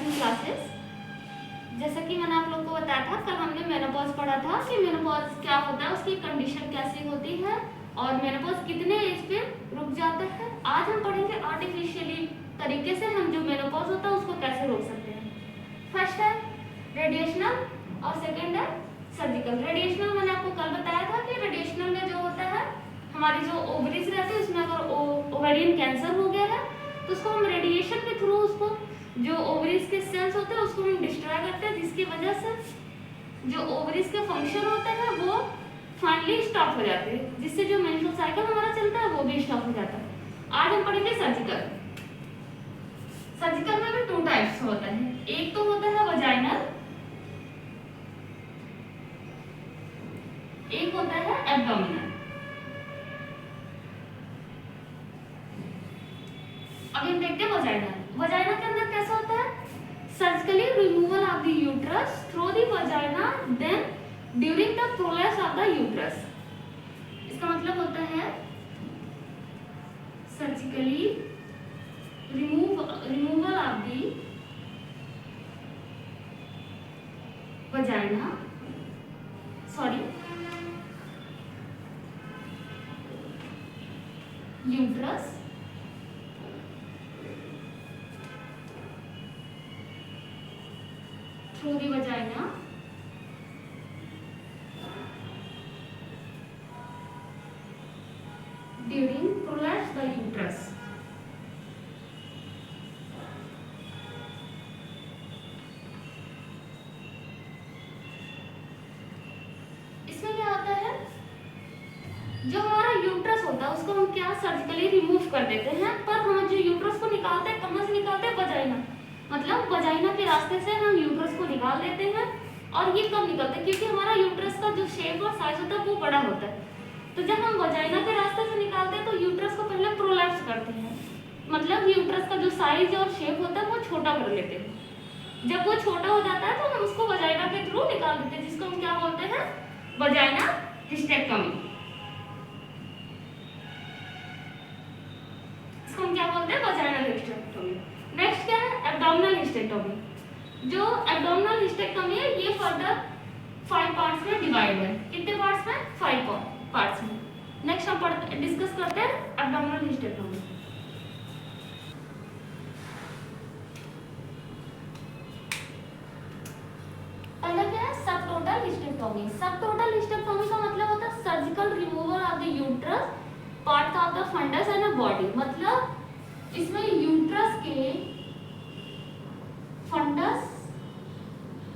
Morning classes. जैसा कि मैंने आप लोग को बताया था, कल हमने मेनोपॉज पढ़ा था कि मेनोपॉज क्या होता है, उसकी कंडीशन कैसी होती है और मेनोपॉज कितने एज पे रुक जाता है। आज हम पढ़ेंगे आर्टिफिशियली तरीके से हम जो मेनोपॉज होता है उसको कैसे रोक सकते हैं। फर्स्ट है रेडिएशनल और सेकेंड है सर्जिकल। रेडिएशनल मैंने आपको कल बताया था कि रेडिएशनल में जो होता है हमारी जो ओवरीज रहती है उसमें अगर ओवेरियन कैंसर हो गया है तो उसको हम रेडिएशन के थ्रू उसको जो ओवरीज के सेल्स होते हैं उसको हम डिस्ट्रॉय करते हैं, जिसकी वजह से जो ओवरीज के फंक्शन होते हैं वो फाइनली स्टॉप हो जाते हैं, जिससे जो मेंस्ट्रुअल साइकिल हमारा चलता है वो भी स्टॉप हो जाता है। आज हम पढ़ेंगे सर्जिकल। सर्जिकल में भी 2 टाइप्स होता है, एक तो होता है वजाइनल, एक होता है एब्डोमिनल। अभी हम देखते हैं वजाइनल। वजाइना के अंदर कैसा होता है, surgically removal of the uterus through the vagina then during the prolapse of the uterus. इसका मतलब होता है surgically removal of the vagina uterus through the vagina during prolapse the uterus। इसमें क्या होता है, जो हमारा यूट्रस होता है उसको हम क्या सर्जिकली रिमूव कर देते हैं, पर हम जो यूट्रस को निकालते हैं कहाँ से निकालते हैं, वजाइना, मतलब वजाइना के रास्ते से हम यूट्रस को निकाल देते हैं। और ये कब निकलता है, क्योंकि हमारा यूट्रस का जो शेप और साइज होता है वो बड़ा होता है, तो जब हम वजाइना के रास्ते से निकालते हैं तो यूट्रस को पहले प्रोलैप्स करते हैं, मतलब यूट्रस का जो साइज और शेप होता है वो छोटा कर लेते हैं। जब वो छोटा हो जाता है तो हम उसको वजाइना के थ्रू निकाल देते हैं, जिसको हम क्या बोलते हैं, वजाइना हिस्टेक्टोमी। इसको हम क्या बोलते हैं, वजाइना हिस्टेक्टोमी। नेक्स्ट क्या है, एब्डोमिनल हिस्टेक्टोमी। जो एब्डोमिनल हिस्टेक्टोमी है ये फर्दर 5 पार्ट्स में डिवाइड है। कितने पार्ट्स में, 5 पार्ट्स में। नेक्स्ट हम डिस्कस करते हैं एब्डोमिनल हिस्टेक्टोमी। पहला क्या है, subtotal hysterectomy. Subtotal hysterectomy का मतलब होता है surgical removal of the uterus part of the fundus and the body. मतलब इसमें यूट्रस के फंडस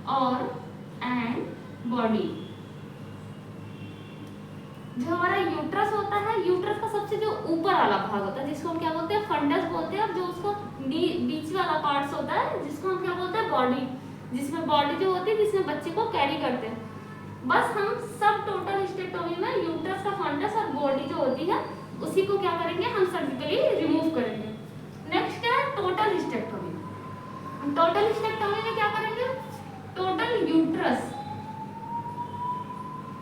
और एंड बॉडी, जो हमारा यूट्रस होता है, यूट्रस का सबसे जो ऊपर वाला भाग होता है जिसको हम क्या बोलते हैं, फंडस बोलते हैं, और जो उसको बीच वाला पार्ट्स होता है जिसको हम क्या बोलते हैं, बॉडी, जिसमें बॉडी जो होती है जिसमें बच्चे को कैरी करते हैं। बस हम सब टोटल हिस्टेक्टोमी में यूट्रस का फंडस और बॉडी जो होती है उसी को क्या करेंगे, हम सर्जिकली रिमूव करेंगे। नेक्स्ट क्या है, टोटल हिस्टेक्टोमी। टोटल हिस्टेक्टोमी में क्या करेंगे, टोटल यूट्रस,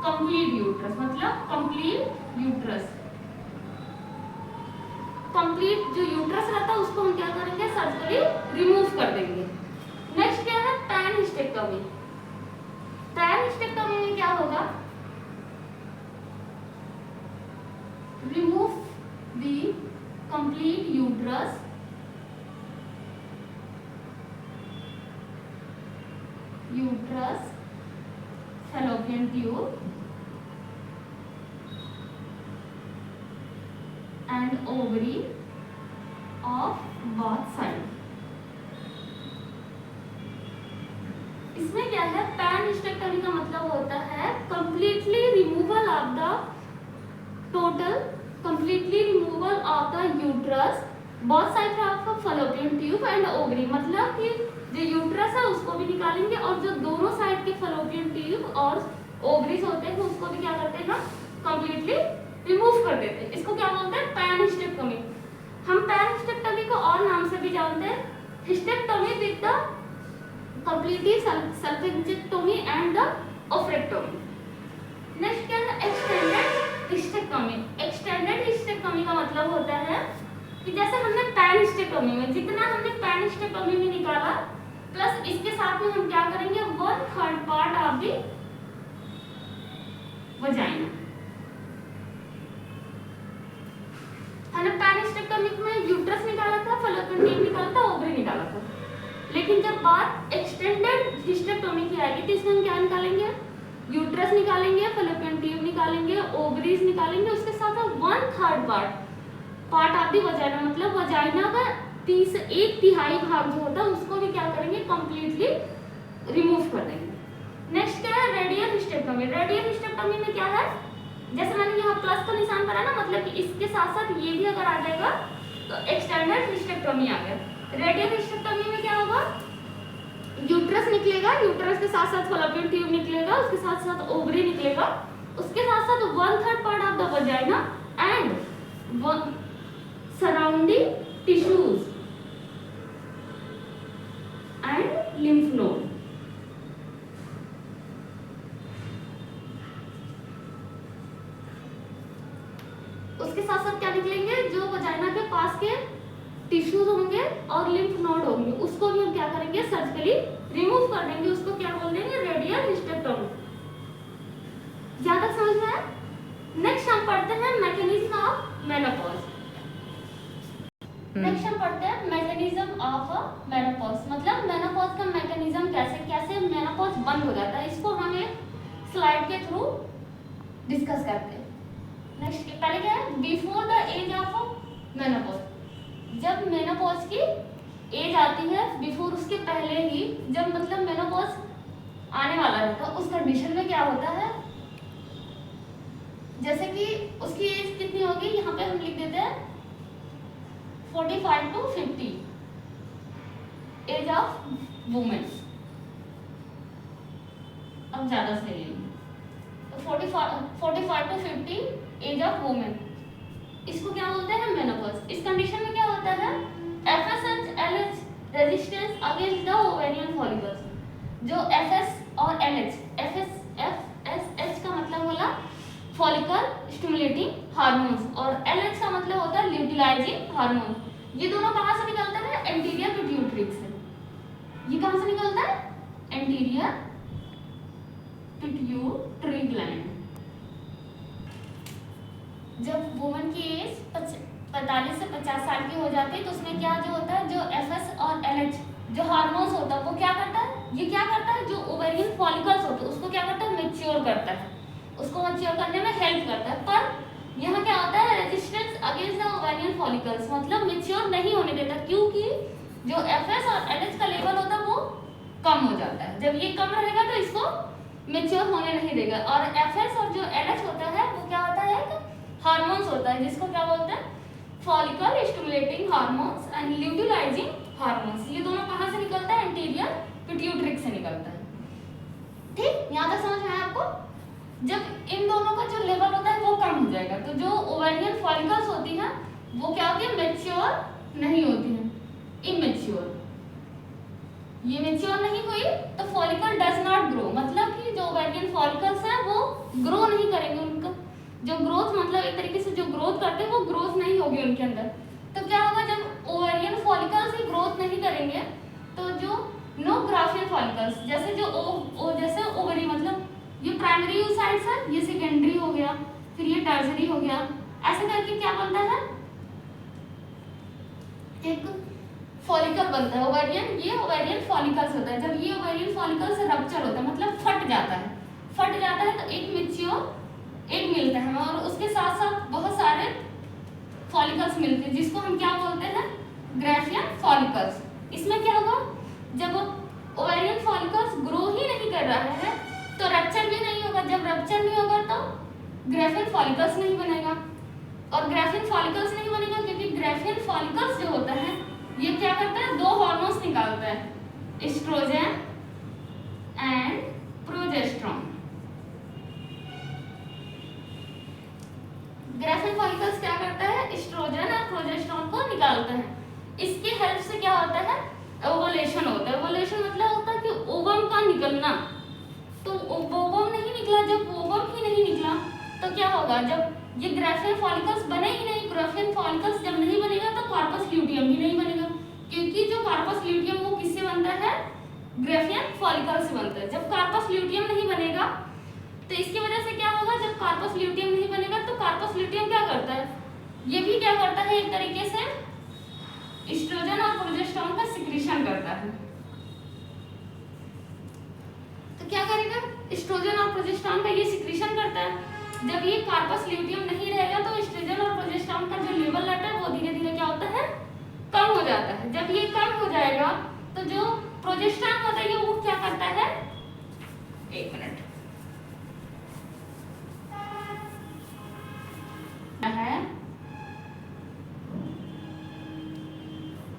कंप्लीट यूट्रस, मतलब कंप्लीट यूट्रस, कंप्लीट जो यूट्रस रहता है उसको हम क्या करेंगे, सर्जिकली रिमूव कर देंगे। नेक्स्ट क्या है, पैन हिस्टेक्टोमी। पैन हिस्टेक्टोमी में क्या होगा, remove the complete uterus fallopian tube and ovary of both side। इसमें क्या है, पैन हिस्टेक्टोमी का मतलब होता है completely removal of the total completely removal of the uterus both side of fallopian tube and ovary. मतलब कि जो यूट्रस है उसको भी निकालेंगे और जो दोनों साइड के fallopian tube और ओवरीज होते हैं उसको भी क्या करते हैं, कंप्लीटली रिमूव कर देते हैं। इसको क्या बोलते हैं, पैन हिस्टेक्टोमी। हम पैन हिस्टेक्टोमी को और नाम से भी जानते हैं, hysterectomy with the completely salpingectomy and the oophorectomy. Next क्या है, एक्सटेंडेड हिस्टेक्टोमी। एक्सटेंडेड हिस्टेक्टोमी का मतलब होता है कि जैसे हमने पैन हिस्टेक्टोमी में जितना हमने पैन हिस्टेक्टोमी में निकाला प्लस इसके साथ में हम क्या करेंगे 1/3 पार्ट ऑफ दी वजाइना। हमने पेरिस्टेक्टोमी में यूट्रस निकाला था, फैलोपियन ट्यूब निकाला था, ओवरी निकाला था। लेकिन जब बात एक्सटेंडेड हिस्टेक्टोमी की आएगी तो इसमें हम क्या निकालेंगे, यूट्रस निकालेंगे, फैलोपियन ट्यूब निकालेंगे, ओवरीज निकालेंगे, उसके साथ 1/3 पार्ट ऑफ दी वजाइना, मतलब वजाइना का 1/3 भाग जो होता है उसको भी क्या करेंगे, कंप्लीटली रिमूव कर देंगे। नेक्स्ट क्या है, रेडियल हिस्टेक्टोमी। रेडियल हिस्टेक्टोमी में क्या है, जैसे मैंने यहाँ प्लस का निशान करा ना, मतलब कि इसके साथ साथ ये भी अगर आ जाएगा तो एक्सटेंडेड हिस्टेक्टोमी आ गया। रेडियल हिस्टेक्टोमी में क्या होगा, यूट्रस निकलेगा, यूट्रस के साथ साथ फैलोपियन ट्यूब निकलेगा, उसके साथ साथ ओवरी निकलेगा, उसके साथ साथ 1/3 part of the vagina and surrounding tissues and lymph node. उसके साथ साथ क्या निकलेंगे, जो वजाइना के पास के टिश्यूज होंगे और लिम्फ नोड होंगे उसको भी हम क्या करेंगे, सर्जिकली रिमूव कर देंगे, उसको क्या बोल देंगे, रेडियल हिस्टेक्टोमी। ज्यादा समझ में आया? नेक्स्ट हम पढ़ते हैं मैकेनिज्म ऑफ मेनोपॉज। नेक्स्ट हम पढ़ते हैं मैकेनिज्म ऑफ मेनोपॉज, मतलब मेनोपॉज का मैकेनिज्म कैसे मेनोपॉज बंद हो जाता है, इसको हम एक स्लाइड के थ्रू डिस्कस करते हैं। नेक्स्ट पहले क्या है, before the age of menopause. जब मेनोपॉज की एज आती है, बिफोर उसके पहले ही, जब मतलब मेनोपॉज आने वाला रहता है, उस कंडीशन में क्या होता है, जैसे कि उसकी एज कितनी होगी, यहाँ पे हम लिख देते हैं 45 to 50 एज ऑफ वुमेन। अब ज्यादा सही है, तो 45 to 50 एज ऑफ वुमेन, इसको क्या बोलते हैं, मेनोपॉज। इस कंडीशन में क्या होता है, FSH LH resistance against the ovarian follicles. जो FS और LH, FSH का मतलब होला फॉलिकल स्टिमुलेटिंग हार्मोन्स और LH का मतलब होता है ल्यूटिलाइजिंग हार्मोन। ये दोनों कहाँ से निकलते हैं, एंटीरियर पिट्यूटरी से। ये कहाँ से निकलता है, एंटीरियर पिट्यूटरी ग्लैंड। जब वुमन की एज 45 से 50 साल की हो जाती है तो उसमें क्या जो होता है, जो FS और LH जो हार्मोन्स होता है वो क्या करता है, ये क्या करता है, जो ओवेरियन फॉलिकल्स होते हैं उसको क्या करता है, मैच्योर करता है, उसको मैच्योर करने में हेल्प करता है। पर यहाँ क्या होता है, resistance against the ovarian follicles, मतलब मैच्योर नहीं होने देता, क्योंकि जो FS और LH का लेवल होता है वो कम हो जाता है। जब ये कम रहेगा तो इसको मैच्योर होने नहीं देगा। और FS और जो LH होता है वो क्या होता है, हार्मोन्स होता है, जिसको क्या बोलते हैं, follicle stimulating hormones and luteinising hormones. ये दोनों कहाँ से निकलता है, एंटीरियर पिट्यूटरी से निकलता है। ठीक, यहाँ तक समझ में आया आपको? जब इन दोनों का जो लेवल होता है वो कम हो जाएगा तो जो ओवेरियन फॉलिकल्स होती हैं वो क्या होती है, मैच्योर नहीं होती हैं, इमेच्योर। ये मैच्योर नहीं हुई तो फॉलिकल डज नॉट ग्रो, मतलब कि जो ओवेरियन फॉलिकल्स हैं वो ग्रो नहीं करेंगे, उनका जो ग्रोथ मतलब एक तरीके से जो ग्रोथ करते हैं वो ग्रोथ नहीं होगी उनके अंदर। तो क्या होगा, जब ओवेरियन फॉलिकल्स ही ग्रोथ नहीं करेंगे तो जो नो ग्राफियल फॉलिकल्स, जैसे जो जैसे ओवरी, मतलब ये प्राइमरी यूसाइट्स है, ये सेकेंडरी हो गया, फिर ये टर्सरी हो गया, ऐसे करके क्या बनता है, एक फॉलिकल बनता है ओवेरियन। ये ओवेरियन फॉलिकल्स होता है। जब ये ओवेरियन फॉलिकल्स रप्चर होता है, मतलब फट जाता है तो एक मैच्योर एग मिलता है और उसके साथ साथ बहुत सारे फॉलिकल्स मिलते हैं, जिसको हम क्या बोलते हैं, ग्राफियन फॉलिकल्स। इसमें क्या होगा, जब ओवेरियन फॉलिकल्स ग्रो ही नहीं कर रहा है तो रप्चर भी नहीं होगा। जब रप्चर नहीं होगा तो ग्राफियन फॉलिकल्स नहीं बनेगा, और ग्राफियन फॉलिकल्स नहीं बनेगा क्योंकि ग्राफियन फॉलिकल्स जो होता है ये क्या करता है, दो हार्मोन्स निकालता है, estrogen and progesterone. Graafian follicles क्या करता है, एस्ट्रोजन और प्रोजेस्टेरोन को निकालता है। इसकी हेल्प से क्या होता है, ओवुलेशन होता है। ओवुलेशन मतलब होता है कि ओवम का निकलना। तो ओवम नहीं निकला, जब ओवम ही नहीं निकला तो क्या होगा, जब ये ग्राफियन फॉलिकल्स बने ही नहीं, ग्राफियन फॉलिकल्स जब नहीं बनेगा तो कार्पस ल्यूटियम भी नहीं बनेगा, क्योंकि जो कार्पस ल्यूटियम वो किससे बनता है, फॉलिकल से बनता है। जब कार्पस ल्यूटियम नहीं बनेगा तो इसकी वजह से क्या होगा, जब कार्पस ल्यूटियम नहीं बनेगा तो कार्पस ल्यूटियम क्या करता है, ये भी क्या करता है, एक तरीके से एस्ट्रोजन और प्रोजेस्टेरोन का सिक्रीशन करता है। तो क्या करेगा, एस्ट्रोजन और प्रोजेस्टेरोन का ये सिक्रीशन करता है। जब ये कार्पस ल्यूटियम नहीं रहेगा तो एस्ट्रोजन और प्रोजेस्टेरोन का जो लेवल रहता है वो धीरे धीरे क्या होता है, कम हो जाता है। जब ये कम हो जाएगा तो जो प्रोजेस्टेरोन होता है वो क्या करता है, एक मिनट है,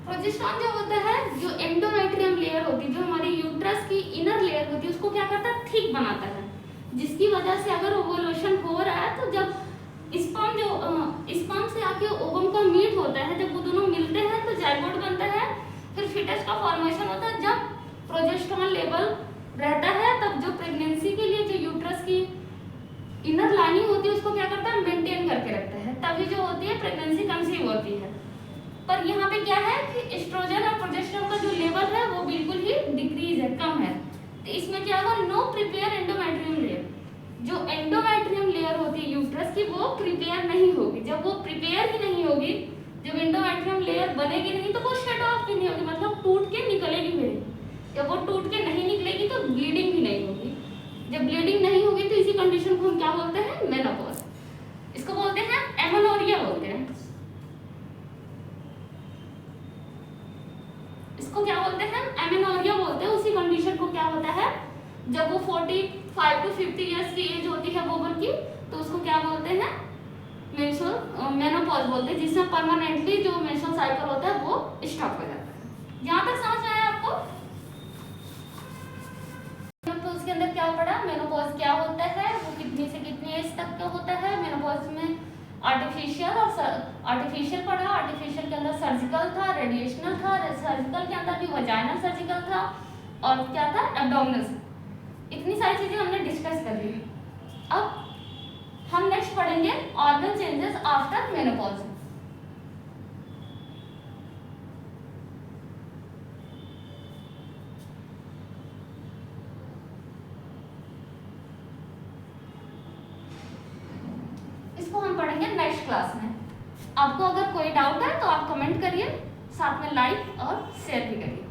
प्रोजेस्टेरोन जो होता है, जो एंडोमेट्रियम लेयर होती है, जो हमारी यूट्रस की इनर लेयर होती है, उसको क्या करता है, थिक बनाता है। जिसकी वजह से अगर ओवुलेशन हो रहा है तो जब स्पर्म से आके ओवम का मीट होता है, जब वो दोनों मिलते हैं तो जाइगोट बनता है, फिर फीटस का फॉर्मेशन होता है। जब प्रोजेस्टेरोन लेवल रहता है तब जो प्रेगनेंसी के लिए जो यूट्रस की इनर लाइनिंग होती है उसको क्या करता है, मेंटेन करके रखता है, तभी जो होती है प्रेगनेंसी कंसीव होती है। पर यहाँ पे क्या है कि एस्ट्रोजन और प्रोजेस्टेरोन का जो लेवल है वो बिल्कुल ही डिक्रीज है, कम है। तो इसमें क्या होगा, नो प्रिपेयर एंडोमेट्रियम लेयर, जो एंडोमेट्रियम लेयर होती है यूट्रस की वो प्रिपेयर नहीं होगी। जब वो प्रिपेयर ही नहीं होगी, जब एंडोमेट्रियम लेयर बनेगी नहीं तो वो शेड ऑफ भी नहीं होगी, मतलब टूट के निकलेगी भी नहीं। जब वो टूट के नहीं निकलेगी तो ब्लीडिंग भी नहीं होगी। जब ब्लीडिंग नहीं होगी तो इसी कंडीशन को हम क्या बोलते हैं, मेनोपॉज। इसको बोलते हैं एमेनोरिया बोलते हैं। इसको क्या बोलते हैं, एमेनोरिया बोलते हैं। उसी कंडीशन को क्या होता है, जब वो 45 to 50 इयर्स की एज होती है वोमन की, तो उसको क्या बोलते हैं, मेनोपॉज बोलते हैं, जिसमें परमानेंटली जो मेंस्ट्रुअल साइकिल होता है वो स्टॉप हो जाता है। यहाँ तक समझ में आया आपको? तो उसके अंदर क्या पढ़ा, मेनोपॉज क्या होता है, वो कितनी से कितनी एज तक का होता है। मेनोपॉज में आर्टिफिशियल पढ़ा, आर्टिफिशियल के अंदर सर्जिकल था, रेडिएशनल था, सर्जिकल के अंदर भी वजाइनल सर्जिकल था, और क्या था, एब्डोमिनल। इतनी सारी चीजें हमने डिस्कस कर ली। अब हम नेक्स्ट पढ़ेंगे ऑर्गन चेंजेस आफ्टर मेनोपॉज। इसको हम पढ़ेंगे नेक्स्ट क्लास में। आपको अगर कोई डाउट है तो आप कमेंट करिए, साथ में लाइक और शेयर भी करिए।